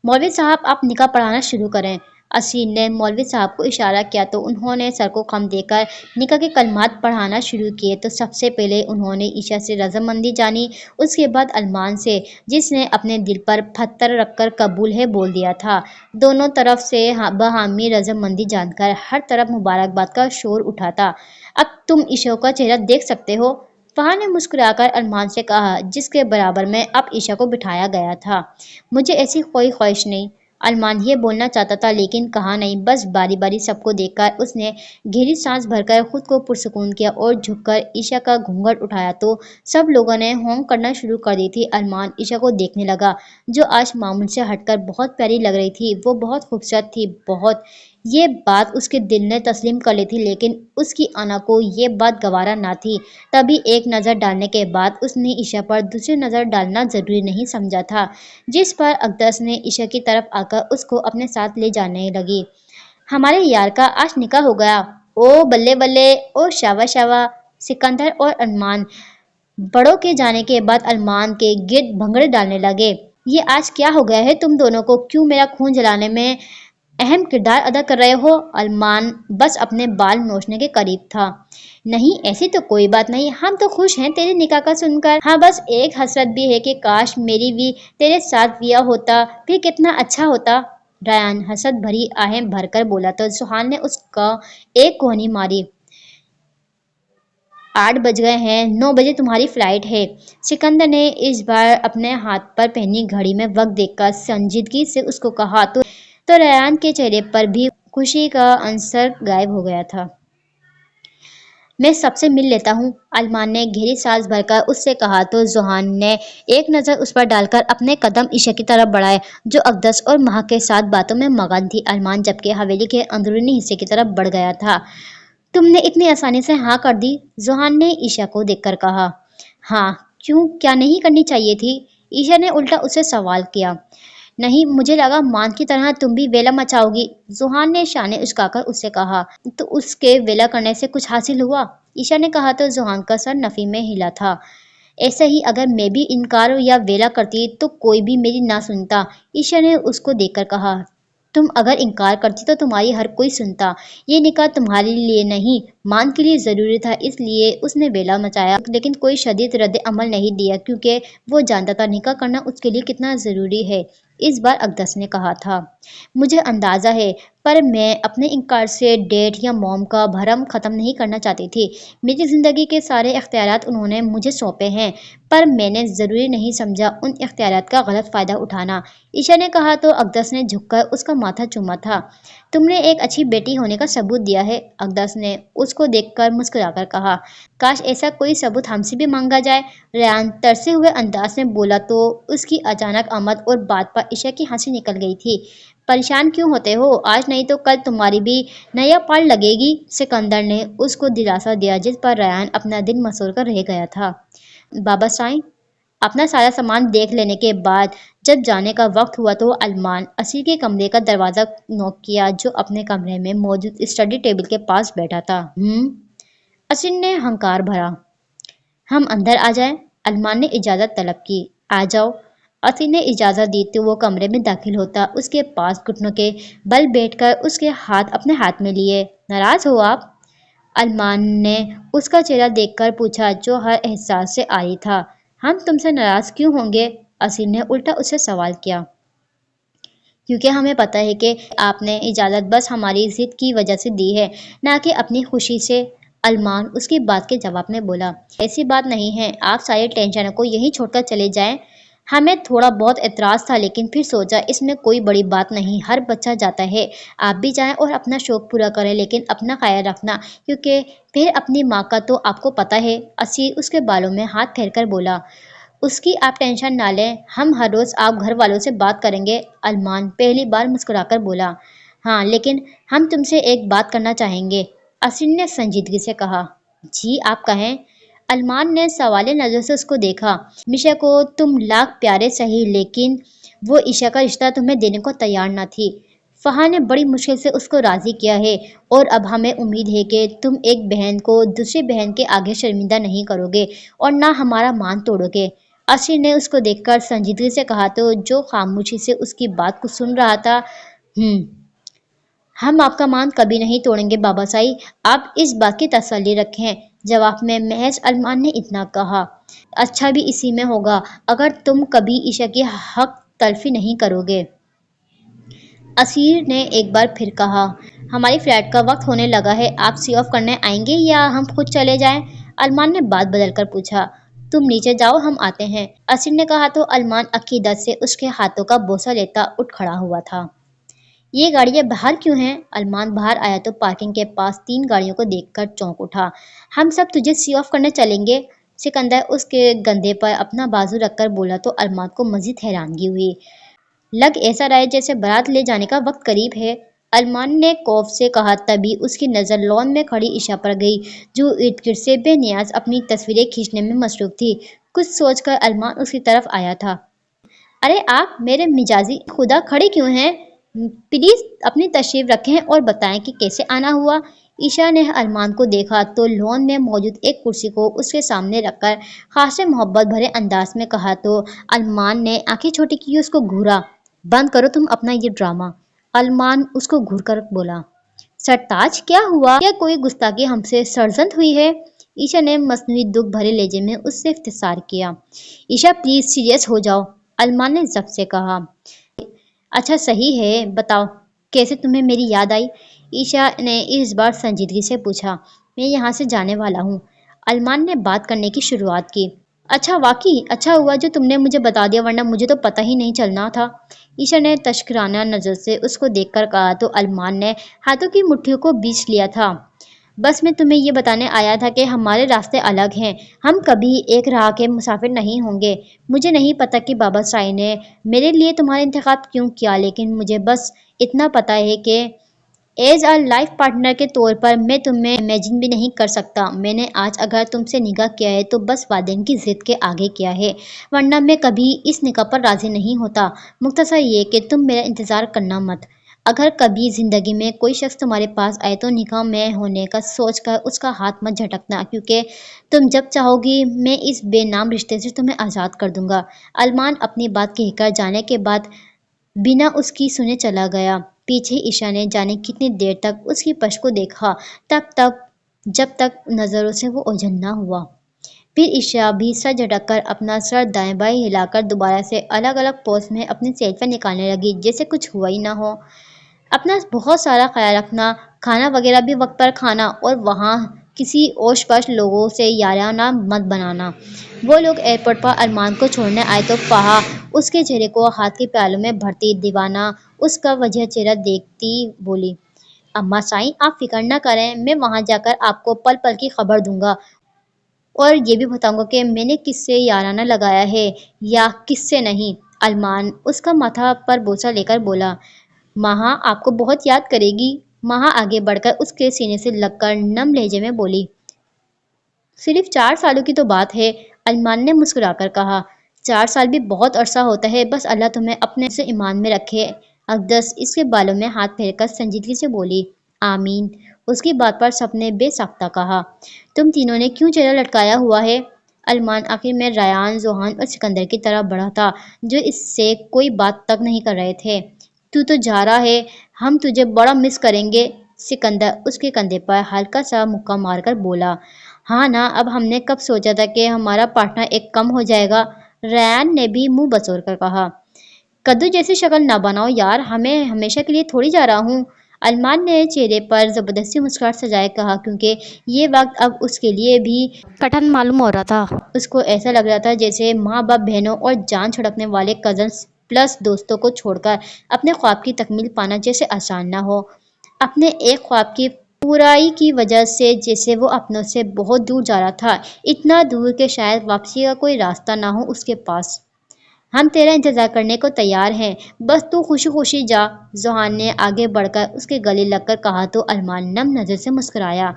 मौलवी साहब आप निकाह पढ़ाना शुरू करें। असीन ने मौलवी साहब को इशारा किया तो उन्होंने सर को खम देकर निकाह के कलमात पढ़ाना शुरू किए। तो सबसे पहले उन्होंने ईशा से रजामंदी जानी, उसके बाद अरमान से, जिसने अपने दिल पर पत्थर रखकर कबूल है बोल दिया था। दोनों तरफ से बहामी रजामंदी जानकर हर तरफ मुबारकबाद का शोर उठा था। अब तुम ईशा का चेहरा देख सकते हो, फहाद ने मुस्कुराकर अरमान से कहा, जिसके बराबर में अब ईशा को बिठाया गया था। मुझे ऐसी कोई ख्वाहिश नहीं। अरमान ये बोलना चाहता था लेकिन कहा नहीं। बस बारी बारी सबको देखकर उसने गहरी सांस भरकर खुद को पुरसुकून किया और झुककर ईशा का घूंघट उठाया तो सब लोगों ने होंग करना शुरू कर दी थी। अरमान ईशा को देखने लगा, जो आज मामूल से हटकर बहुत प्यारी लग रही थी। वो बहुत खूबसूरत थी, बहुत। ये बात उसके दिल ने तस्लीम कर ली थी, लेकिन उसकी आना को ये बात गवारा ना थी। तभी एक नज़र डालने के बाद उसने ईशा पर दूसरी नज़र डालना जरूरी नहीं समझा था, जिस पर अकदस ने ईशा की तरफ आकर उसको अपने साथ ले जाने लगी। हमारे यार का आज निकाह हो गया। ओ बल्ले बल्ले, ओ शावा शावा। सिकंदर और अरमान बड़ों के जाने के बाद अरमान के गिर्द भंगड़े डालने लगे। ये आज क्या हो गया है तुम दोनों को? क्यों मेरा खून जलाने में अहम किरदार अदा कर रहे हो? अरमान बस अपने बाल नोचने के करीब था। नहीं ऐसी तो कोई बात नहीं, हम तो खुश हैं तेरे निकाह का सुनकर। हाँ बस एक हसरत भी है कि काश मेरी भी तेरे साथ ब्याह होता, फिर कितना अच्छा होता। रायान हसरत भरी आहें भरकर बोला तो सुहान ने उसका एक कोहनी मारी। 8 बज गए हैं, 9 बजे तुम्हारी फ्लाइट है। सिकंदर ने इस बार अपने हाथ पर पहनी घड़ी में वक्त देखकर संजीदगी से उसको कहा तो रेयान के चेहरे पर भी खुशी का अंसर गायब हो गया था। मैं सबसे मिल लेता हूँ, अरमान ने गहरी सांस भरकर उससे कहा तो जुहान ने एक नज़र उस पर डालकर अपने कदम ईशा की तरफ बढ़ाए, जो अकदस और महक के साथ बातों में मगन थी। अरमान जबकि हवेली के अंदरूनी हिस्से की तरफ बढ़ गया था। तुमने इतनी आसानी से हाँ कर दी, जुहान ने ईशा को देखकर कहा। हाँ क्यों, क्या नहीं करनी चाहिए थी? ईशा ने उल्टा उसे सवाल किया। नहीं, मुझे लगा मान की तरह तुम भी वेला मचाओगी, जुहान ने शाने उचकाकर उससे कहा। तो उसके वेला करने से कुछ हासिल हुआ? ईशा ने कहा तो जुहान का सर नफी में हिला था। ऐसे ही अगर मैं भी इनकार या वेला करती तो कोई भी मेरी ना सुनता, ईशा ने उसको देखकर कहा। तुम अगर इनकार करती तो तुम्हारी हर कोई सुनता। ये निकाह तुम्हारे लिए नहीं, मान के लिए ज़रूरी था, इसलिए उसने वेला मचाया, लेकिन कोई शदीद रद्द अमल नहीं दिया क्योंकि वो जानता था निकाह करना उसके लिए कितना ज़रूरी है। इस बार अकदस ने कहा था, मुझे अंदाज़ा है, पर मैं अपने इनकार से डैड या मॉम का भरम ख़त्म नहीं करना चाहती थी। मेरी ज़िंदगी के सारे इख्तियारात उन्होंने मुझे सौंपे हैं, पर मैंने ज़रूरी नहीं समझा उन इख्तियारात का गलत फ़ायदा उठाना, ईशा ने कहा तो अकदस ने झुककर उसका माथा चूमा था। तुमने एक अच्छी बेटी होने का सबूत दिया है, अकदस ने उसको देखकर मुस्कुराकर कहा। काश ऐसा कोई सबूत हमसे भी मांगा जाए, रेयान तरसे हुए अंदाज में बोला तो उसकी अचानक आमद और बात पर ईशा की हंसी निकल गई थी। परेशान क्यों होते हो? आज नहीं तो कल तुम्हारी भी नया पाल लगेगी, सिकंदर ने उसको दिलासा दिया, जिस पर रेयान अपना दिल मसोल कर रह गया था। बाबा साईं, अपना सारा सामान देख लेने के बाद जब जाने का वक्त हुआ तो अरमान असीर के कमरे का दरवाज़ा नॉक किया, जो अपने कमरे में मौजूद स्टडी टेबल के पास बैठा था। असीर ने हंकार भरा। हम अंदर आ जाएं? अरमान ने इजाज़त तलब की। आ जाओ, असीर ने इजाज़त दी तो वो कमरे में दाखिल होता, उसके पास घुटनों के बल बैठकर उसके हाथ अपने हाथ में लिए। नाराज़ हो आप? अरमान ने उसका चेहरा देखकर पूछा, जो हर एहसास से आरी था। हम तुमसे नाराज़ क्यों होंगे? असीर ने उल्टा उससे सवाल किया। क्योंकि हमें पता है कि आपने इजाज़त बस हमारी ज़िद की वजह से दी है, ना कि अपनी खुशी से, अरमान उसकी बात के जवाब में बोला। ऐसी बात नहीं है, आप सारी टेंशन को यहीं छोड़कर चले जाएं। हमें थोड़ा बहुत एतराज़ था, लेकिन फिर सोचा इसमें कोई बड़ी बात नहीं, हर बच्चा जाता है। आप भी जाएं और अपना शौक़ पूरा करें, लेकिन अपना ख्याल रखना, क्योंकि फिर अपनी माँ का तो आपको पता है। असीर उसके बालों में हाथ फेरकर बोला। उसकी आप टेंशन ना लें, हम हर रोज़ आप घर वालों से बात करेंगे, अरमान पहली बार मुस्कुराकर बोला। हाँ, लेकिन हम तुमसे एक बात करना चाहेंगे, असीर ने संजीदगी से कहा। जी आप कहें, अरमान ने सवाले नज़र से उसको देखा। मिशा को तुम लाख प्यारे सही, लेकिन वो ईशा का रिश्ता तुम्हें देने को तैयार ना थी। فہا نے بڑی مشکل سے اس کو راضی کیا ہے، اور اب ہمیں امید ہے کہ تم ایک بہن کو دوسری بہن کے آگے شرمندہ نہیں کرو گے اور نہ ہمارا مان توڑو گے۔ اسیر نے اس کو دیکھ کر سنجیدگی سے کہا تو جو خاموشی سے اس کی بات کو سن رہا تھا، ہم آپ کا مان کبھی نہیں توڑیں گے بابا سائی، آپ اس بات کی تسلی رکھیں۔ جواب میں محض ارمان نے اتنا کہا، اچھا بھی اسی میں ہوگا اگر تم کبھی عشا کی حق تلفی نہیں کرو گے۔ اسیر نے ایک بار پھر کہا، ہماری فلائٹ کا وقت ہونے لگا ہے، آپ سی آف کرنے آئیں گے یا ہم خود چلے جائیں؟ ارمان نے بات بدل کر پوچھا۔ تم نیچے جاؤ، ہم آتے ہیں، اسیر نے کہا تو ارمان عقیدت سے اس کے ہاتھوں کا بوسہ لیتا اٹھ کھڑا ہوا تھا۔ یہ گاڑیاں باہر کیوں ہیں؟ ارمان باہر آیا تو پارکنگ کے پاس 3 گاڑیوں کو دیکھ کر چونک اٹھا۔ ہم سب تجھے سی آف کرنے چلیں گے؟ سکندر اس کے کندھے پر اپنا بازو رکھ کر بولا تو ارمان کو مزید حیرانگی ہوئی۔ لگ ایسا رہا ہے جیسے بارات لے جانے کا وقت قریب ہے، ارمان نے خوف سے کہا۔ تبھی اس کی نظر لان میں کھڑی عشا پر گئی جو ارد گرد سے بے نیاز اپنی تصویریں کھینچنے میں مصروف تھی۔ کچھ سوچ کر ارمان اس کی طرف آیا تھا۔ ارے آپ میرے مجازی خدا کھڑے کیوں ہیں؟ پلیز اپنی تشریف رکھیں اور بتائیں کہ کیسے آنا ہوا؟ عشا نے ارمان کو دیکھا تو لان میں موجود ایک کرسی کو اس کے سامنے رکھ کر خاصے محبت بھرے انداز میں کہا تو ارمان نے آنکھیں چھوٹی کی اس کو گھورا۔ بند کرو تم اپنا یہ ڈرامہ، ارمان اس کو گھور کر بولا۔ سرتاج کیا ہوا؟ کیا کوئی گستاخی ہم سے سرزد ہوئی ہے؟ عشا نے مصنوعی دکھ بھرے لہجے میں اس سے استفسار کیا۔ عشا پلیز سیریس ہو جاؤ، ارمان نے ضبط سے کہا۔ اچھا صحیح ہے، بتاؤ کیسے تمہیں میری یاد آئی؟ عشا نے اس بار سنجیدگی سے پوچھا۔ میں یہاں سے جانے والا ہوں، ارمان نے بات کرنے کی شروعات کی۔ اچھا واقعی اچھا ہوا جو تم نے مجھے بتا دیا، ورنہ مجھے تو پتہ ہی نہیں چلنا تھا۔ عشا نے تشکرانہ نظر سے اس کو دیکھ کر کہا تو ارمان نے ہاتھوں کی مٹھیوں کو بیچ لیا تھا۔ بس میں تمہیں یہ بتانے آیا تھا کہ ہمارے راستے الگ ہیں، ہم کبھی ایک راہ کے مسافر نہیں ہوں گے۔ مجھے نہیں پتا کہ بابا سائی نے میرے لیے تمہارا انتخاب کیوں کیا، لیکن مجھے بس اتنا پتا ہے کہ ایز اے لائف پارٹنر کے طور پر میں تمہیں امیجن بھی نہیں کر سکتا۔ میں نے آج اگر تم سے نکاح کیا ہے تو بس والدین کی ضد کے آگے کیا ہے، ورنہ میں کبھی اس نکاح پر راضی نہیں ہوتا۔ مختصر یہ کہ تم میرا انتظار کرنا مت۔ اگر کبھی زندگی میں کوئی شخص تمہارے پاس آئے تو نکاح میں ہونے کا سوچ کر اس کا ہاتھ مت جھٹکنا، کیونکہ تم جب چاہو گی میں اس بے نام رشتے سے تمہیں آزاد کر دوں گا۔ ارمان اپنی بات کہہ کر جانے کے بعد بنا اس کی سنے چلا گیا۔ پیچھے عشا نے جانے کتنی دیر تک اس کی پشت کو دیکھا، جب تک نظروں سے وہ اوجھل نہ ہوا۔ پھر عشا بھی سر جھٹک کر اپنا سر دائیں بائیں ہلا کر دوبارہ سے الگ الگ پوز میں اپنی سیلفیاں نکالنے لگی جیسے کچھ ہوا ہی نہ ہو۔ اپنا بہت سارا خیال رکھنا، کھانا وغیرہ بھی وقت پر کھانا، اور وہاں کسی اوش پوش لوگوں سے یارانہ مت بنانا۔ وہ لوگ ایئرپورٹ پر ارمان کو چھوڑنے آئے تو فہا اس کے چہرے کو ہاتھ کے پیالوں میں بھرتی دیوانہ اس کا وجہ چہرہ دیکھتی بولی، اماں سائیں آپ فکر نہ کریں، میں وہاں جا کر آپ کو پل پل کی خبر دوں گا اور یہ بھی بتاؤں گا کہ میں نے کس سے یارانہ لگایا ہے یا کس سے نہیں۔ ارمان اس کا ماتھا پر بوسہ لے کر بولا، ماہا آپ کو بہت یاد کرے گی۔ ماہا آگے بڑھ کر اس کے سینے سے لگ کر نم لہجے میں بولی، صرف 4 سالوں کی تو بات ہے۔ ارمان نے مسکرا کر کہا، 4 سال بھی بہت عرصہ ہوتا ہے، بس اللہ تمہیں اپنے سے ایمان میں رکھے۔ اقدس اس کے بالوں میں ہاتھ پھیر کر سنجیدگی سے بولی، آمین۔ اس کی بات پر سب نے بے ساختہ کہا، تم تینوں نے کیوں چہرہ لٹکایا ہوا ہے؟ ارمان آخر میں ریان، ذوحان اور سکندر کی طرف بڑھا تھا جو اس سے کوئی بات تک نہیں کر رہے تھے۔ تو جا رہا ہے، ہم تجھے بڑا مس کریں گے۔ سکندر اس کے کندھے پر ہلکا سا مکہ مار کر بولا، ہاں نا، اب ہم نے کب سوچا تھا کہ ہمارا پارٹنر ایک کم ہو جائے گا۔ ریان نے بھی منہ بسور کر کہا، کدو جیسی شکل نہ بناؤ یار، ہمیں ہمیشہ کے لیے تھوڑی جا رہا ہوں۔ ارمان نے چہرے پر زبردستی مسکراہٹ سجائے کہا، کیونکہ یہ وقت اب اس کے لیے بھی کٹھن معلوم ہو رہا تھا۔ اس کو ایسا لگ رہا تھا جیسے ماں باپ، بہنوں اور جان چھڑکنے والے کزنز پلس دوستوں کو چھوڑ کر اپنے خواب کی تکمیل پانا جیسے آسان نہ ہو، اپنے ایک خواب کی پورائی کی وجہ سے جیسے وہ اپنوں سے بہت دور جا رہا تھا، اتنا دور کہ شاید واپسی کا کوئی راستہ نہ ہو اس کے پاس۔ ہم تیرا انتظار کرنے کو تیار ہیں، بس تو خوشی خوشی جا۔ ذوحان نے آگے بڑھ کر اس کے گلے لگ کر کہا تو ارمان نم نظر سے مسکرایا،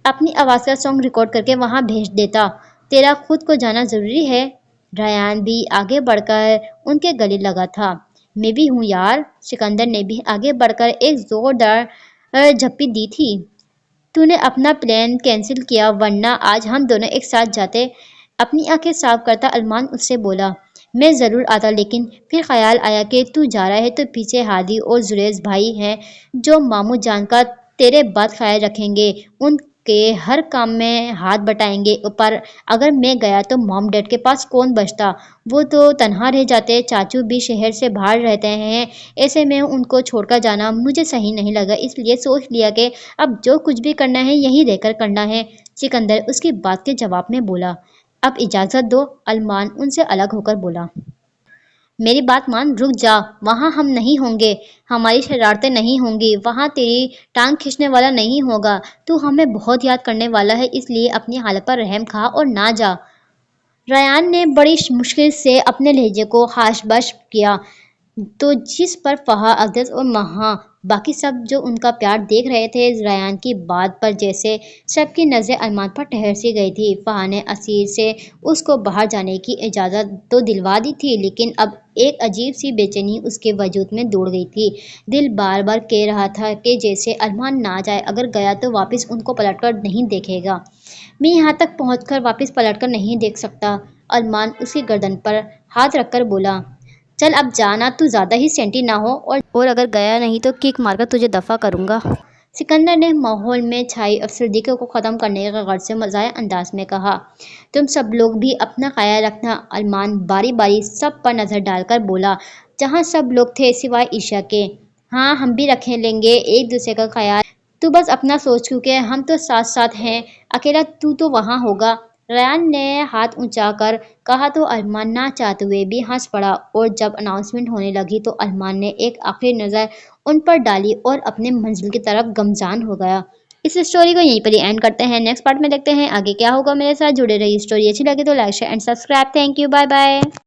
اپنی آواز کا سانگ ریکارڈ کر کے وہاں بھیج دیتا، تیرا خود کو جانا ضروری ہے۔ ریان بھی آگے بڑھ کر ان کے گلے لگا تھا، मैं भी हूँ यार। सिकंदर ने भी आगे बढ़कर एक जोरदार झप्पी दी थी। तूने अपना प्लान कैंसिल किया वरना आज हम दोनों एक साथ जाते। अपनी आंखें साफ करता अरमान उससे बोला। मैं जरूर आता लेकिन फिर ख्याल आया कि तू जा रहा है तो पीछे हादी और जुरेज भाई हैं जो मामू जान का तेरे बात ख्याल रखेंगे, उनके हर काम में हाथ बटाएंगे। पर अगर मैं गया तो मॉम डैड के पास कौन बचता? वो तो तनहा रह जाते, चाचू भी शहर से बाहर रहते हैं। ऐसे में उनको छोड़कर जाना मुझे सही नहीं लगा, इसलिए सोच लिया कि अब जो कुछ भी करना है यहीं रहकर करना है। सिकंदर उसकी बात के जवाब में बोला। अब इजाजत दो। अरमान उनसे अलग होकर बोला। मेरी बात मान, रुक जा। वहां हम नहीं होंगे, हमारी शरारतें नहीं होंगी, वहां तेरी टांग खींचने वाला नहीं होगा। तू हमें बहुत याद करने वाला है, इसलिए अपनी हालत पर रहम खा और ना जा। रयान ने बड़ी मुश्किल से अपने लहजे को हाश-बश किया। तो जिस पर फहा, अगदस और महा बाकी सब जो उनका प्यार देख रहे थे रयान की बात पर, जैसे सबकी नज़रें अरमान पर ठहर सी गई थी। फहा ने असीर से उसको बाहर जाने की इजाज़त तो दिलवा दी थी, लेकिन अब एक अजीब सी बेचैनी उसके वजूद में दौड़ गई थी। दिल बार बार कह रहा था कि जैसे अरमान ना जाए, अगर गया तो वापस उनको पलटकर नहीं देखेगा। मैं यहाँ तक पहुँचकर वापस पलटकर नहीं देख सकता। अरमान उसकी गर्दन पर हाथ रखकर बोला। चल अब जाना, तू ज्यादा ही सेंटी ना हो, और अगर गया नहीं तो किक मारकर तुझे दफा करूंगा। सिकंदर ने माहौल में छाई अफसरदी को खत्म करने के गर्ज से मजाया अंदाज में कहा। तुम सब लोग भी अपना ख्याल रखना। अरमान बारी बारी सब पर नजर डालकर बोला, जहाँ सब लोग थे सिवाय ईशा के। हाँ, हम भी रखे लेंगे एक दूसरे का ख्याल। तू बस अपना सोच, क्योंकि हम तो साथ साथ हैं। अकेला तू तो वहां होगा। रयान ने हाथ ऊंचा कर कहा तो अरमान ना चाहते हुए भी हंस पड़ा, और जब अनाउंसमेंट होने लगी तो अरमान ने एक आखिरी नज़र उन पर डाली और अपने मंजिल की तरफ गमजान हो गया। इस स्टोरी को यहीं पर ही एंड करते हैं। नेक्स्ट पार्ट में देखते हैं आगे क्या होगा। मेरे साथ जुड़े रहिए। स्टोरी अच्छी लगे तो like share and subscribe. Thank you, bye bye.